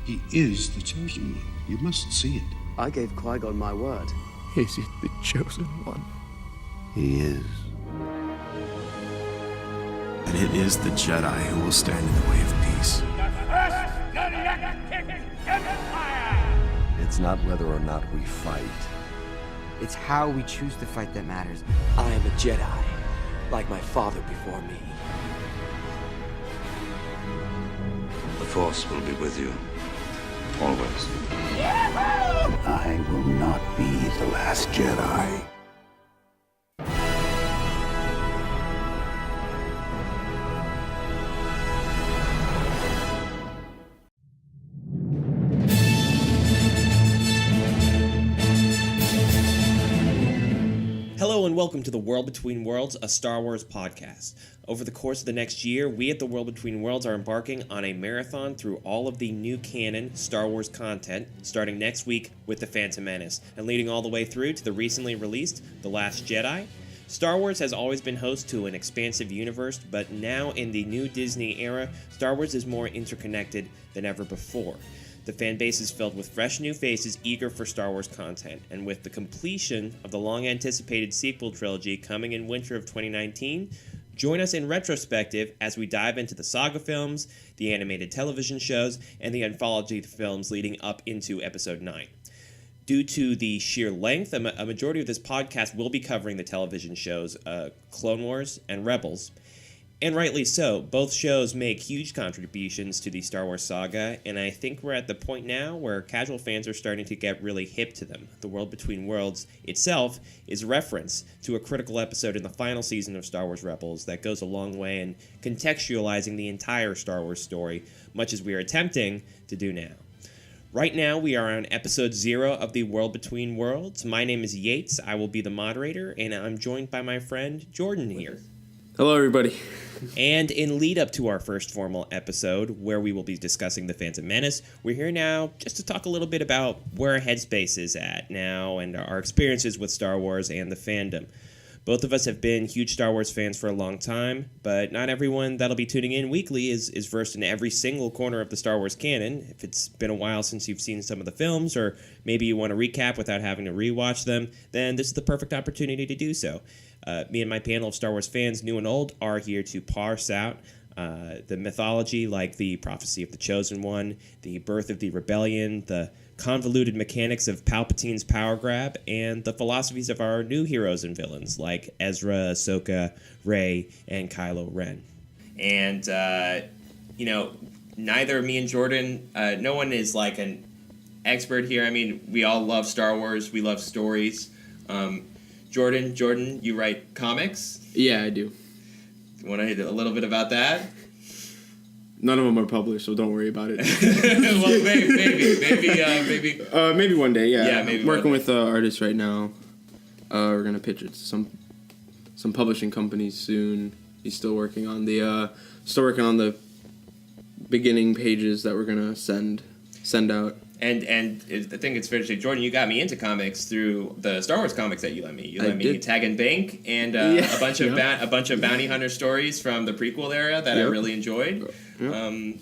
He is the chosen one. You must see it. I gave Qui-Gon my word. Is it the chosen one? He is. And it is the Jedi who will stand in the way of peace. It's not whether or not we fight. It's how we choose to fight that matters. I am a Jedi, like my father before me. The Force will be with you, always. I will not be the last Jedi. Hello and welcome to The World Between Worlds, a Star Wars podcast. Over the course of the next year, we at The World Between Worlds are embarking on a marathon through all of the new canon Star Wars content, starting next week with The Phantom Menace, and leading all the way through to the recently released The Last Jedi. Star Wars has always been host to an expansive universe, but now in the new Disney era, Star Wars is more interconnected than ever before. The fan base is filled with fresh new faces eager for Star Wars content, and with the completion of the long-anticipated sequel trilogy coming in winter of 2019, join us in retrospective as we dive into the saga films, the animated television shows, and the anthology films leading up into Episode 9. Due to the sheer length, a majority of this podcast will be covering the television shows Clone Wars and Rebels. And rightly so. Both shows make huge contributions to the Star Wars saga, and I think we're at the point now where casual fans are starting to get really hip to them. The World Between Worlds itself is a reference to a critical episode in the final season of Star Wars Rebels that goes a long way in contextualizing the entire Star Wars story, much as we are attempting to do now. Right now, we are on episode 0 of The World Between Worlds. My name is Yeats. I will be the moderator, and I'm joined by my friend Jordan here. Hello, everybody. And in lead up to our first formal episode, where we will be discussing The Phantom Menace, we're here now just to talk a little bit about where our headspace is at now and our experiences with Star Wars and the fandom. Both of us have been huge Star Wars fans for a long time, but not everyone that'll be tuning in weekly is versed in every single corner of the Star Wars canon. If it's been a while since you've seen some of the films, or maybe you want to recap without having to rewatch them, then this is the perfect opportunity to do so. Me and my panel of Star Wars fans, new and old, are here to parse out the mythology like the prophecy of the Chosen One, the birth of the rebellion, the convoluted mechanics of Palpatine's power grab, and the philosophies of our new heroes and villains like Ezra, Ahsoka, Rey, and Kylo Ren. And, neither me and Jordan, no one is like an expert here. I mean, we all love Star Wars. We love stories. Jordan, you write comics? Yeah, I do. You want to hear a little bit about that? None of them are published, so don't worry about it. Well, maybe. Maybe one day, yeah. Yeah, maybe. Working with artists right now. We're gonna pitch it to some publishing companies soon. He's still working on the beginning pages that we're gonna send out. And I think it's fair to say, Jordan, you got me into comics through the Star Wars comics that you lent me. You lent me Tag and Bank and a bunch of bounty hunter stories from the prequel era that I really enjoyed. I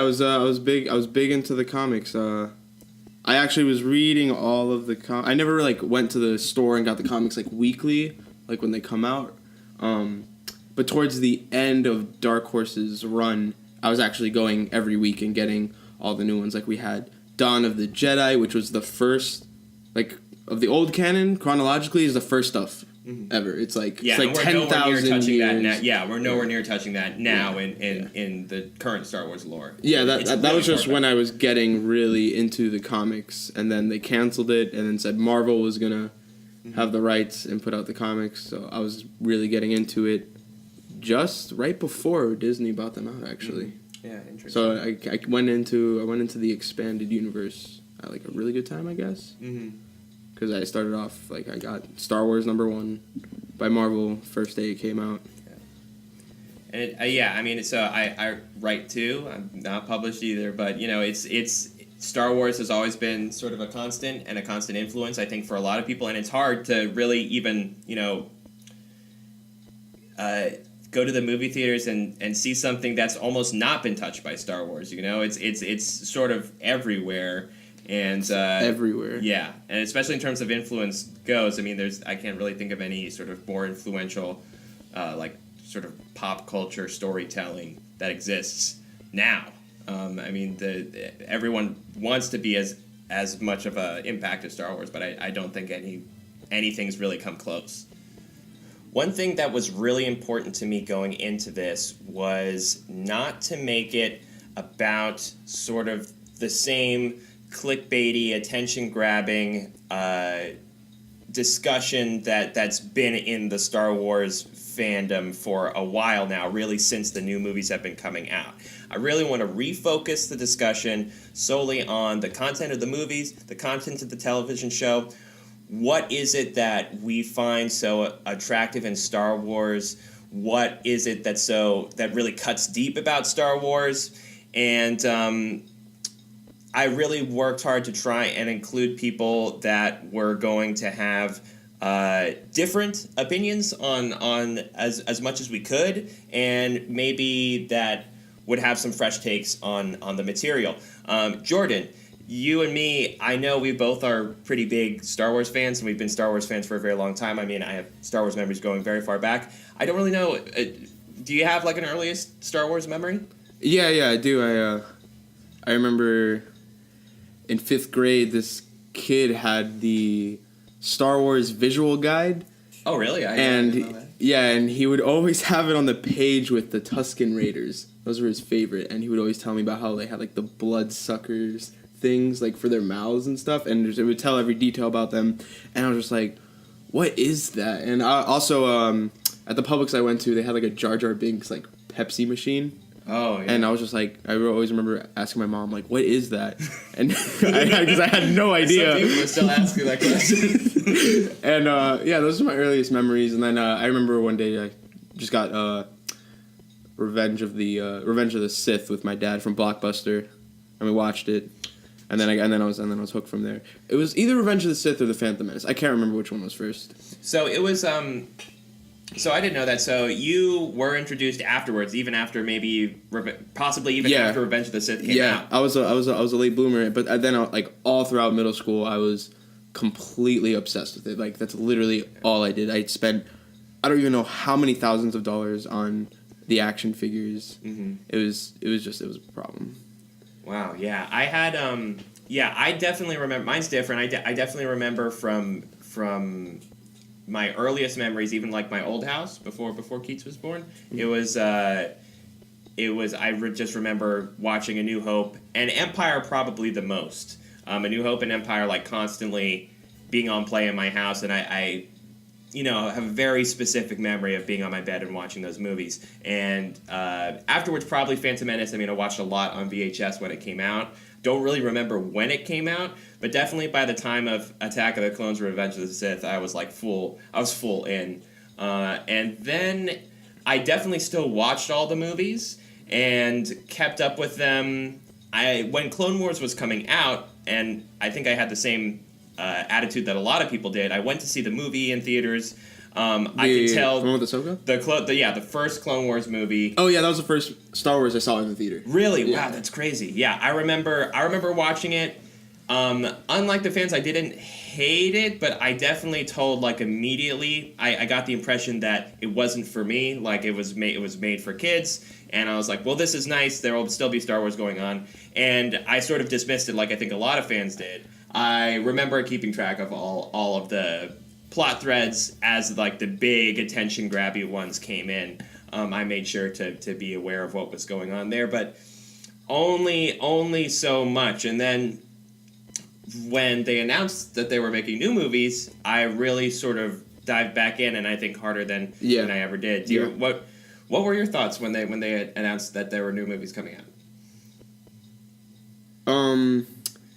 was big into the comics. I actually was reading all of the I never went to the store and got the comics weekly, when they come out. But towards the end of Dark Horse's run, I was actually going every week and getting all the new ones. We had Dawn of the Jedi, which was the first, of the old canon, chronologically, is the first stuff ever. It's it's 10,000 years. We're nowhere near touching that now in the current Star Wars lore. Yeah, that was just when I was getting really into the comics, and then they canceled it, and then said Marvel was going to have the rights and put out the comics, so I was really getting into it just right before Disney bought them out, actually. Yeah, interesting. So I went into the expanded universe at a really good time, I guess. Because I started off I got Star Wars #1 by Marvel first day it came out. Yeah. And I write too. I'm not published either, but it's Star Wars has always been sort of a constant and a constant influence, I think, for a lot of people, and it's hard to really even go to the movie theaters and see something that's almost not been touched by Star Wars. You know, it's sort of everywhere. And everywhere. Yeah, and especially in terms of influence goes, I mean, I can't really think of any sort of more influential, like sort of pop culture storytelling that exists now. I mean, everyone wants to be as much of an impact as Star Wars, but I don't think anything's really come close. One thing that was really important to me going into this was not to make it about sort of the same clickbaity, attention-grabbing discussion that's been in the Star Wars fandom for a while now, really since the new movies have been coming out. I really want to refocus the discussion solely on the content of the movies, the content of the television show. What is it that we find so attractive in Star Wars? What is it that really cuts deep about Star Wars? And I really worked hard to try and include people that were going to have different opinions on as much as we could, and maybe that would have some fresh takes on the material. Jordan, you and me, I know we both are pretty big Star Wars fans, and we've been Star Wars fans for a very long time. I mean, I have Star Wars memories going very far back. I don't really know. Do you have like an earliest Star Wars memory? Yeah, I do. I remember in 5th grade, this kid had the Star Wars visual guide. Oh, really? I didn't know that. Yeah, and he would always have it on the page with the Tusken Raiders. Those were his favorite, and he would always tell me about how they had like the bloodsuckers things like for their mouths and stuff, and it would tell every detail about them. And I was just like, what is that? And I also at the Publix I went to, they had like a Jar Jar Binks like Pepsi machine. Oh, yeah. And I was just like, I always remember asking my mom, like, what is that? And because I had no idea. Some people are still asking that question. And yeah, those are my earliest memories. And then I remember one day I just got Revenge of the Sith with my dad from Blockbuster, and we watched it. And then I was hooked from there. It was either Revenge of the Sith or The Phantom Menace. I can't remember which one was first. So it was So I didn't know that. So you were introduced afterwards, even after maybe, possibly even after Revenge of the Sith came out. I was a late bloomer, but then like all throughout middle school, I was completely obsessed with it. Like that's literally all I did. I spent, I don't even know how many thousands of dollars on the action figures. Mm-hmm. It was a problem. Wow. Yeah, I had. I definitely remember. Mine's different. I definitely remember from my earliest memories, even like my old house before Keats was born. It was just remember watching A New Hope and Empire probably the most. A New Hope and Empire like constantly being on play in my house, and I have a very specific memory of being on my bed and watching those movies. And afterwards, probably Phantom Menace. I mean, I watched a lot on VHS when it came out. Don't really remember when it came out, but definitely by the time of Attack of the Clones, Revenge of the Sith, I was full in. And then I definitely still watched all the movies and kept up with them. When Clone Wars was coming out, and I think I had the same attitude that a lot of people did, I went to see the movie in theaters. I could tell the one with Ahsoka? The first Clone Wars movie. Oh yeah, that was the first Star Wars I saw in the theater. Really? Yeah. Wow, that's crazy. Yeah, I remember watching it. Unlike the fans, I didn't hate it, but I definitely told like immediately. I got the impression that it wasn't for me. Like it was made for kids, and I was like, well, this is nice. There will still be Star Wars going on, and I sort of dismissed it, like I think a lot of fans did. I remember keeping track of all of the plot threads as like the big attention grabby ones came in. I made sure to be aware of what was going on there, but only so much. And then when they announced that they were making new movies, I really sort of dived back in, and I think harder than I ever did. What were your thoughts when they announced that there were new movies coming out?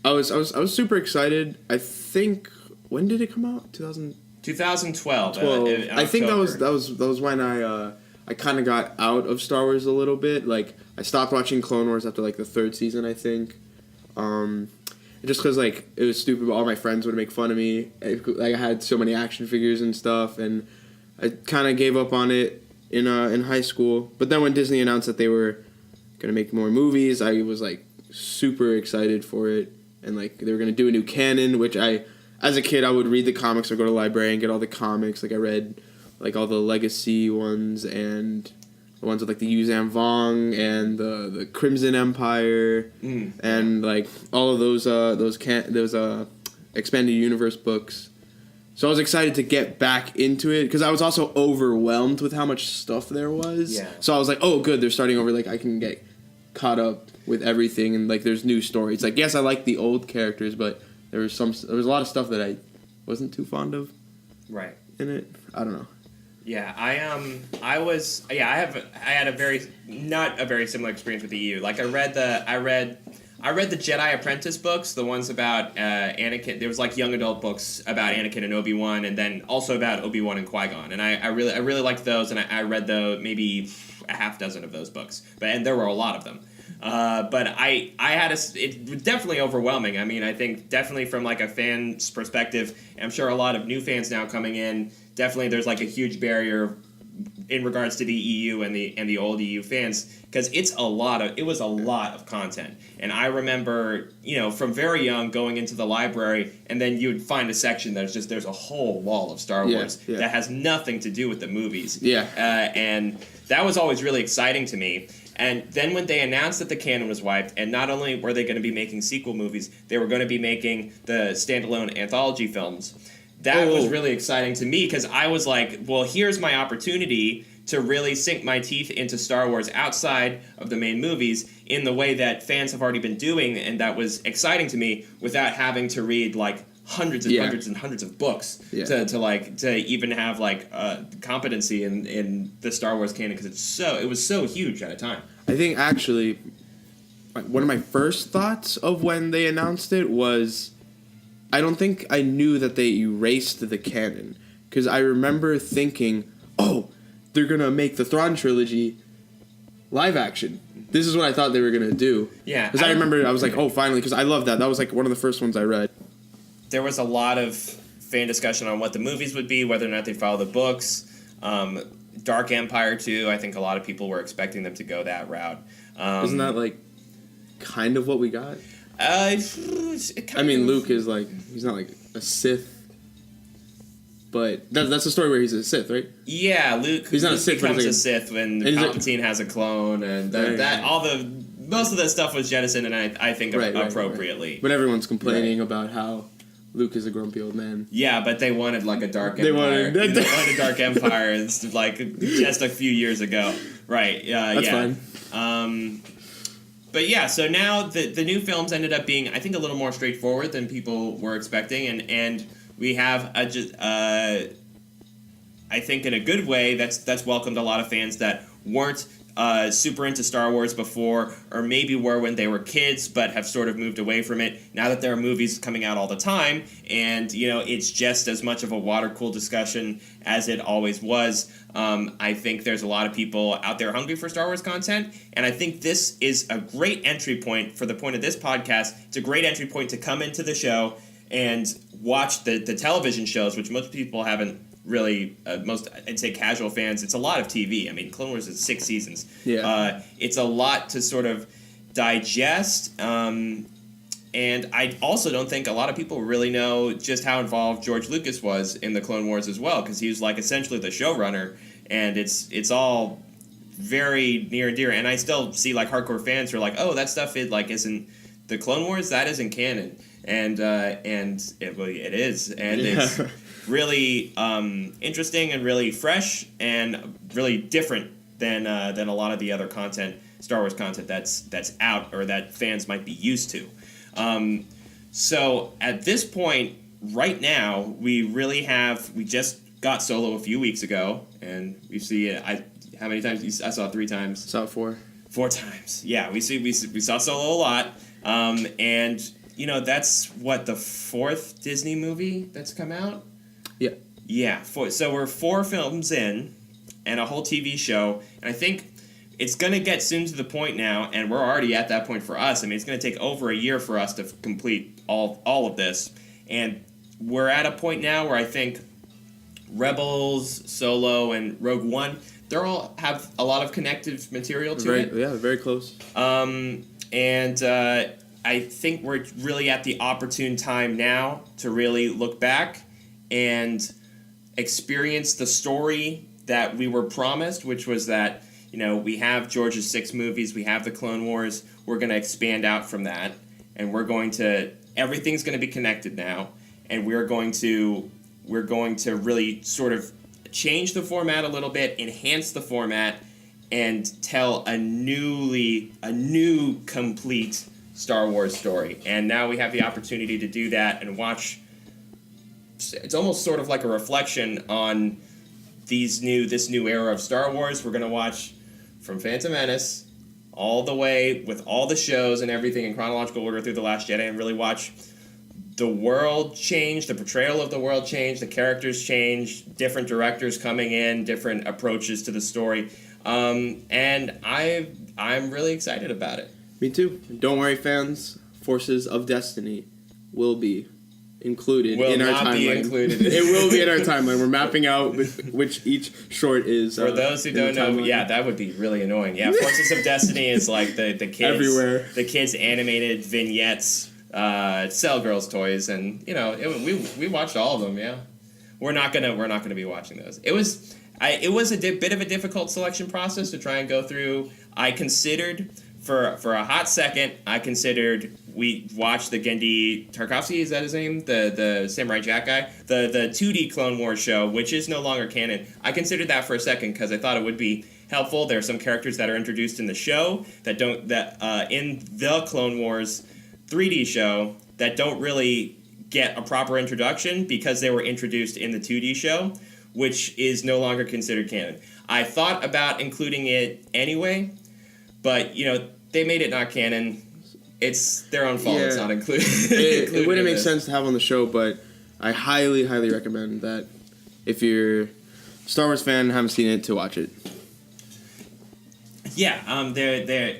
I was super excited. I think, when did it come out? 2012. I think that was when I kind of got out of Star Wars a little bit. Like I stopped watching Clone Wars after like the 3rd season, I think. Just because like it was stupid, but all my friends would make fun of me. Like I had so many action figures and stuff, and I kind of gave up on it. in high school. But then when Disney announced that they were gonna make more movies, I was like super excited for it, and like they were gonna do a new canon, which as a kid I would read the comics or go to the library and get all the comics. Like I read like all the Legacy ones and the ones with like the Yuzhan Vong and the Crimson Empire and like all of those expanded universe books. So I was excited to get back into it because I was also overwhelmed with how much stuff there was. Yeah. So I was like, oh, good, they're starting over. Like I can get caught up with everything, and like there's new stories. Like yes, I like the old characters, but there was a lot of stuff that I wasn't too fond of. Right. In it, I don't know. Yeah, I had a very not a very similar experience with EU. Like I read the Jedi Apprentice books, the ones about Anakin. There was like young adult books about Anakin and Obi-Wan, and then also about Obi-Wan and Qui-Gon. And I really liked those, and I read maybe a half dozen of those books. And there were a lot of them. But it was definitely overwhelming. I mean, I think definitely from like a fan's perspective, I'm sure a lot of new fans now coming in, definitely there's like a huge barrier in regards to the EU and the old EU fans, because it was a lot of content. And I remember, from very young going into the library, and then you'd find a section there's a whole wall of Star Wars that has nothing to do with the movies. Yeah. And that was always really exciting to me. And then when they announced that the canon was wiped, and not only were they going to be making sequel movies, they were going to be making the standalone anthology films. That was really exciting to me because I was like, well, here's my opportunity to really sink my teeth into Star Wars outside of the main movies in the way that fans have already been doing, and that was exciting to me without having to read like hundreds and hundreds and hundreds of books to even have like competency in the Star Wars canon, because it was so huge at a time. I think actually one of my first thoughts of when they announced it was, I don't think I knew that they erased the canon, because I remember thinking, oh, they're going to make the Thrawn trilogy live action. This is what I thought they were going to do. Yeah. Because I remember, I was like, oh, finally, because I love that. That was like one of the first ones I read. There was a lot of fan discussion on what the movies would be, whether or not they follow the books. Dark Empire, too, I think a lot of people were expecting them to go that route. Isn't that like kind of what we got? Luke is like, he's not like a Sith, but that's the story where he's a Sith, right? Yeah, Luke becomes a Sith when Palpatine has a clone, and most of that stuff was jettisoned, and I think appropriately. But everyone's complaining about how Luke is a grumpy old man. Yeah, but they wanted like a Dark Empire. They wanted a Dark Empire. It's like just a few years ago, right? That's fine. But yeah, so now the new films ended up being, I think, a little more straightforward than people were expecting, and we have I think in a good way that's welcomed a lot of fans that weren't super into Star Wars before, or maybe were when they were kids but have sort of moved away from it now that there are movies coming out all the time, and it's just as much of a water-cooled discussion as it always was. I think there's a lot of people out there hungry for Star Wars content, and I think this is a great entry point for the point of this podcast. It's a great entry point to come into the show and watch the television shows, which most people haven't really, most, I'd say casual fans, it's a lot of TV. I mean, Clone Wars is 6 seasons. Yeah. It's a lot to sort of digest, and I also don't think a lot of people really know just how involved George Lucas was in the Clone Wars as well, because he was like essentially the showrunner, and it's all very near and dear. And I still see like hardcore fans who are like, oh, that stuff isn't the Clone Wars, that isn't canon, and it is, and it's really interesting and really fresh and really different than a lot of the other content, Star Wars content that's out or that fans might be used to. So at this point, right now, we just got Solo a few weeks ago, and we see it. How many times? I saw it 3 times. Saw it 4. 4 times. Yeah, we saw Solo a lot, and that's what, the 4th Disney movie that's come out. Yeah. Yeah. So we're 4 films in, and a whole TV show, and I think it's going to get soon to the point now, and we're already at that point for us. I mean, it's going to take over a year for us to complete all of this. And we're at a point now where I think Rebels, Solo, and Rogue One, have a lot of connective material to Very, it. yeah, very close. And I think we're really at the opportune time now to really look back and experience the story that we were promised, which was that, you know, we have George's 6 movies, we have the Clone Wars, we're going to expand out from that, and everything's going to be connected now, and we're going to really sort of change the format a little bit, enhance the format, and tell a new complete Star Wars story. And now we have the opportunity to do that and watch. It's almost sort of like a reflection on this new era of Star Wars. We're going to watch from Phantom Menace all the way with all the shows and everything in chronological order through The Last Jedi, and really watch the world change, the portrayal of the world change, the characters change, different directors coming in, different approaches to the story. And I'm really excited about it. Me too. Don't worry, fans. Forces of Destiny will be included in our timeline. Will not be included. It will be in our timeline. We're mapping out which each short is. For those who don't know, yeah, that would be really annoying. Yeah, Forces of Destiny is like the kids everywhere. The kids' animated vignettes, sell girls' toys, and you know we watched all of them. Yeah, we're not gonna be watching those. It was a bit of a difficult selection process to try and go through. I considered. For a hot second, we watched the Genndy Tartakovsky, is that his name? The Samurai Jack guy? The 2D Clone Wars show, which is no longer canon. I considered that for a second because I thought it would be helpful. There are some characters that are introduced in the show in the Clone Wars 3D show that don't really get a proper introduction because they were introduced in the 2D show, which is no longer considered canon. I thought about including it anyway, but, you know, they made it not canon. It's their own fault it's not included. It wouldn't make sense to have on the show, but I highly, highly recommend that if you're a Star Wars fan and haven't seen it, to watch it. Yeah,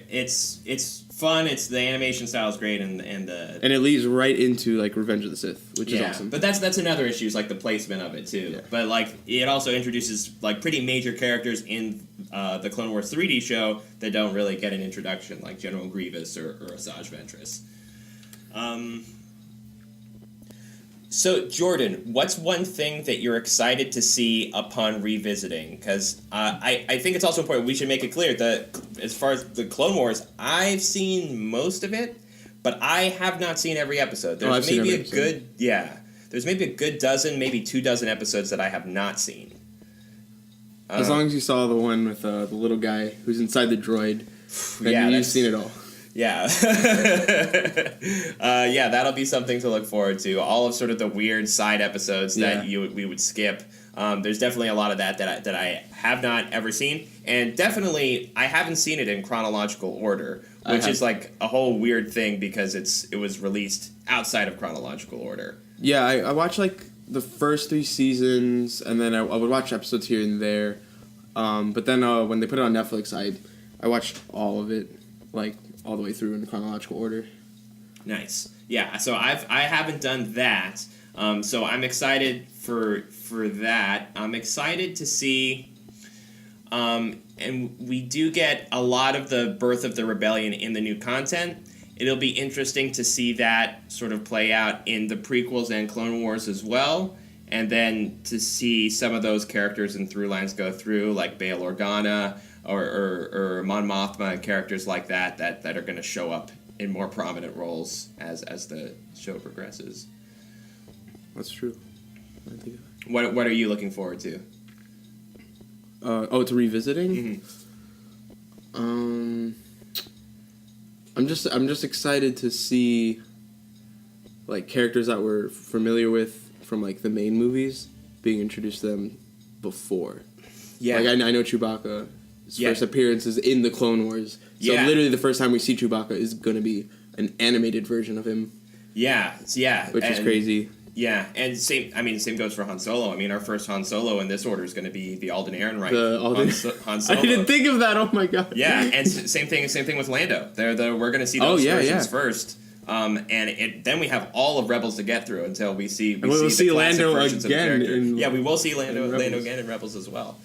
it's fun. The animation style is great, and it leads right into like Revenge of the Sith, which is awesome. But that's another issue, is like the placement of it too. Yeah. But like it also introduces like pretty major characters in the Clone Wars 3D show that don't really get an introduction, like General Grievous or Asajj Ventress. So, Jordan, what's one thing that you're excited to see upon revisiting? Because I think it's also important we should make it clear that as far as the Clone Wars, I've seen most of it, but I have not seen every episode. There's maybe a good dozen, maybe 24 episodes that I have not seen. As long as you saw the one with the little guy who's inside the droid, then you've seen it all. Yeah. That'll be something to look forward to. All of sort of the weird side episodes that we would skip. There's definitely a lot of that I have not ever seen. And definitely, I haven't seen it in chronological order, which is like a whole weird thing because it was released outside of chronological order. Yeah, I watched like the first 3 seasons, and then I would watch episodes here and there. But then when they put it on Netflix, I watched all of it, like all the way through in chronological order. Nice. Yeah, so I haven't done that. So I'm excited for that. I'm excited to see and we do get a lot of the birth of the rebellion in the new content. It'll be interesting to see that sort of play out in the prequels and Clone Wars as well. And then to see some of those characters and through lines go through, like Bail Organa or Mon Mothma, and characters like that are going to show up in more prominent roles as the show progresses. That's true. What are you looking forward to? To revisiting? Mm-hmm. I'm just excited to see like characters that we're familiar with from like the main movies being introduced to them before. Yeah. Like I know Chewbacca. His first appearance is in the Clone Wars. So literally the first time we see Chewbacca is going to be an animated version of him. Yeah. Which is crazy. Yeah, and same goes for Han Solo. I mean, our first Han Solo in this order is going to be the Alden Ehrenreich Han Solo. I didn't think of that. Oh my god. Yeah, and same thing with Lando. We're going to see those versions first. Then we have all of Rebels to get through until we see Lando again. we will see Lando again in Rebels as well.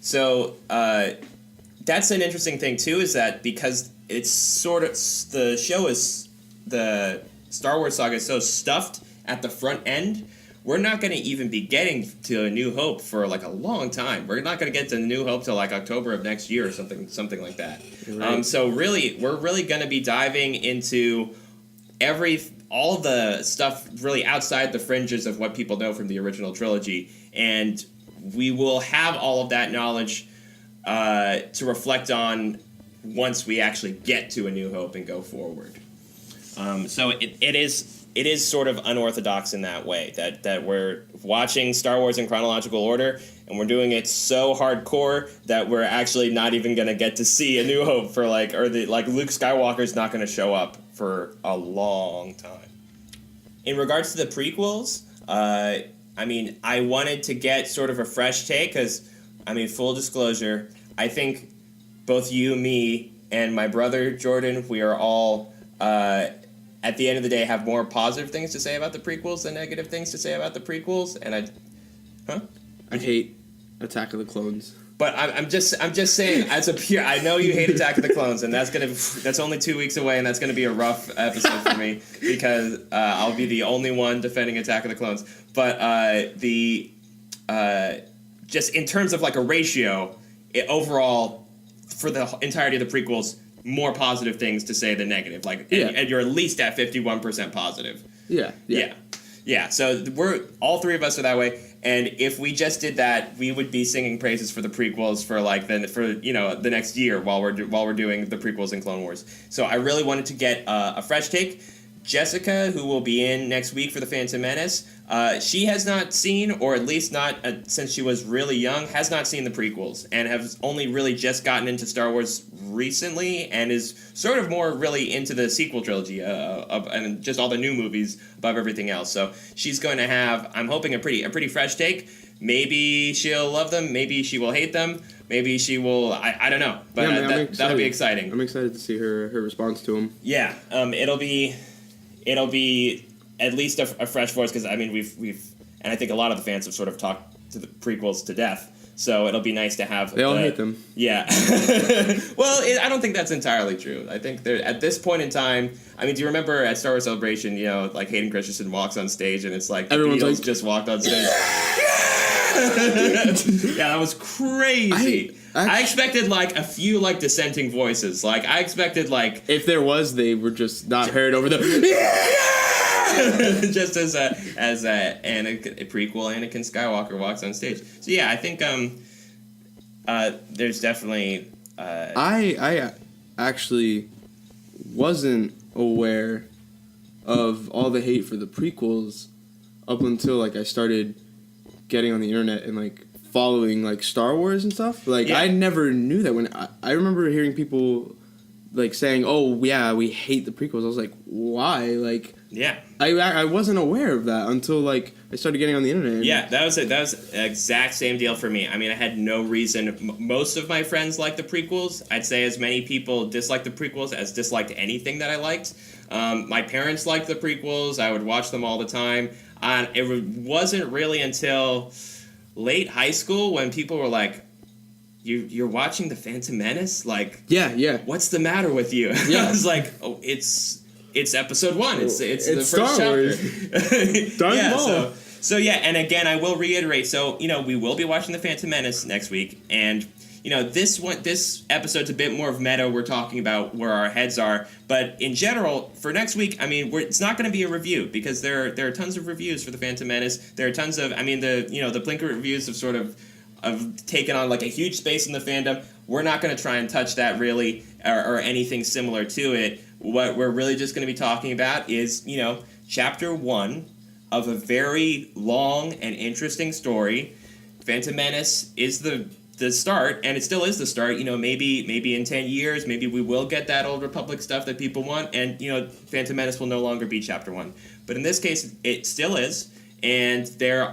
So that's an interesting thing too, is that because it's sort of the show is the Star Wars saga is so stuffed at the front end, we're not going to even be getting to A New Hope for like a long time. We're not going to get to A New Hope till like October of next year or something like that. Right. So really, we're really going to be diving into all the stuff really outside the fringes of what people know from the original trilogy, and we will have all of that knowledge to reflect on once we actually get to A New Hope and go forward. So it is sort of unorthodox in that way, that we're watching Star Wars in chronological order, and we're doing it so hardcore that we're actually not even going to get to see A New Hope for Luke Skywalker's not going to show up for a long time. In regards to the prequels, I wanted to get sort of a fresh take because, full disclosure, I think both you, me, and my brother Jordan, we are all, at the end of the day, have more positive things to say about the prequels than negative things to say about the prequels. And I hate Attack of the Clones. But I'm just saying, as a peer, I know you hate Attack of the Clones, and that's only 2 weeks away, and that's gonna be a rough episode for me because I'll be the only one defending Attack of the Clones. But just in terms of like a ratio, overall for the entirety of the prequels, more positive things to say than negative. And you're at least at 51% positive. Yeah. So we're all three of us are that way. And if we just did that, we would be singing praises for the prequels for the next year while we're doing the prequels in Clone Wars. So I really wanted to get a fresh take. Jessica, who will be in next week for The Phantom Menace, she has not seen, or at least not since she was really young, has not seen the prequels and has only really just gotten into Star Wars recently and is sort of more really into the sequel trilogy and just all the new movies above everything else. So she's going to have, I'm hoping, a pretty fresh take. Maybe she'll love them. Maybe she will hate them. Maybe she will. I don't know. But that'll be exciting. I'm excited to see her response to them. Yeah. It'll be at least a fresh voice because we've and I think a lot of the fans have sort of talked to the prequels to death. So it'll be nice to have. They all hate them. Yeah. Well, I don't think that's entirely true. I think at this point in time. Do you remember at Star Wars Celebration? Hayden Christensen walks on stage and it's like the Beatles just walked on stage. Yeah, that was crazy. I expected I feel dissenting voices. I expected if there was, they were just not heard over the just as a prequel Anakin Skywalker walks on stage. So yeah, I think there's definitely I actually wasn't aware of all the hate for the prequels up until I started getting on the internet and following Star Wars and stuff. I never knew that. When I remember hearing people saying, "Oh yeah, we hate the prequels." I was like, "Why?" Yeah. I wasn't aware of that until I started getting on the internet. Yeah, that was the exact same deal for me. I had no reason. Most of my friends liked the prequels. I'd say as many people disliked the prequels as disliked anything that I liked. My parents liked the prequels. I would watch them all the time. It wasn't really until late high school when people were like, You're watching The Phantom Menace? Yeah. What's the matter with you? Yeah. I was like, oh, it's episode 1. It's the first Star chapter. Wars. So yeah, and again, I will reiterate. So we will be watching The Phantom Menace next week, and this episode's a bit more of meta. We're talking about where our heads are, but in general, for next week, it's not going to be a review because there are tons of reviews for The Phantom Menace. There are tons of, the Blinker reviews have sort of taken on a huge space in the fandom. We're not going to try and touch that really or anything similar to it. What we're really just going to be talking about is, chapter 1 of a very long and interesting story. Phantom Menace is the start, and it still is the start. Maybe in 10 years, maybe we will get that Old Republic stuff that people want, and, Phantom Menace will no longer be chapter 1. But in this case, it still is, and there's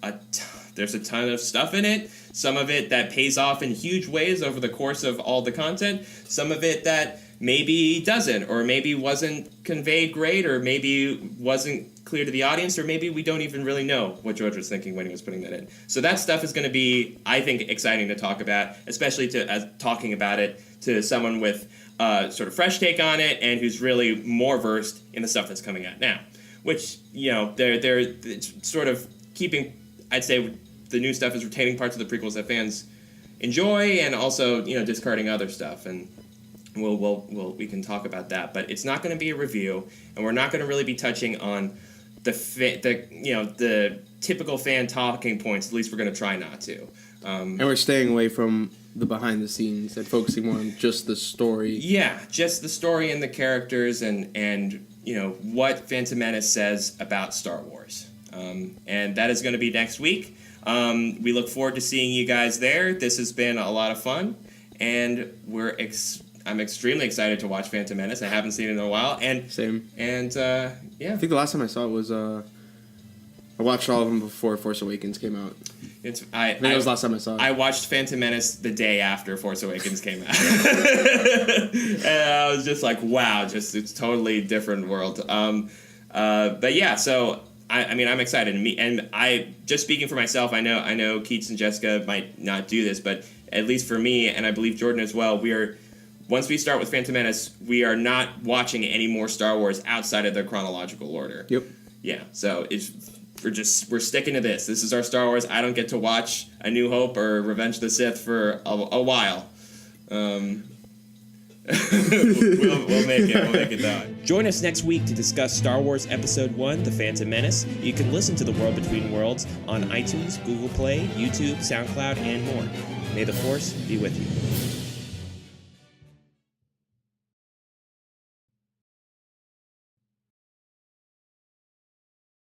a ton of stuff in it. Some of it that pays off in huge ways over the course of all the content. Some of it that maybe doesn't, or maybe wasn't conveyed great, or maybe wasn't clear to the audience, or maybe we don't even really know what George was thinking when he was putting that in. So that stuff is going to be, I think, exciting to talk about, especially talking about it to someone with sort of fresh take on it and who's really more versed in the stuff that's coming out now. Which, they're it's sort of keeping, I'd say, the new stuff is retaining parts of the prequels that fans enjoy, and also, discarding other stuff. And we can talk about that, but it's not going to be a review, and we're not going to really be touching on the typical fan talking points. At least we're going to try not to. And we're staying away from the behind the scenes and focusing more on just the story. Yeah, just the story and the characters, and what Phantom Menace says about Star Wars. And that is going to be next week. We look forward to seeing you guys there. This has been a lot of fun, and I'm extremely excited to watch Phantom Menace. I haven't seen it in a while. And same. And yeah. I think the last time I saw it was I watched all of them before Force Awakens came out. I think that was the last time I saw it. I watched Phantom Menace the day after Force Awakens came out. And I was just like, wow, it's totally different world. But yeah, so I'm excited. And I just speaking for myself, I know Keats and Jessica might not do this, but at least for me, and I believe Jordan as well, once we start with Phantom Menace, we are not watching any more Star Wars outside of their chronological order. Yep. Yeah, so we're sticking to this. This is our Star Wars. I don't get to watch A New Hope or Revenge of the Sith for a while. We'll make it done. Join us next week to discuss Star Wars Episode 1, The Phantom Menace. You can listen to The World Between Worlds on iTunes, Google Play, YouTube, SoundCloud, and more. May the Force be with you.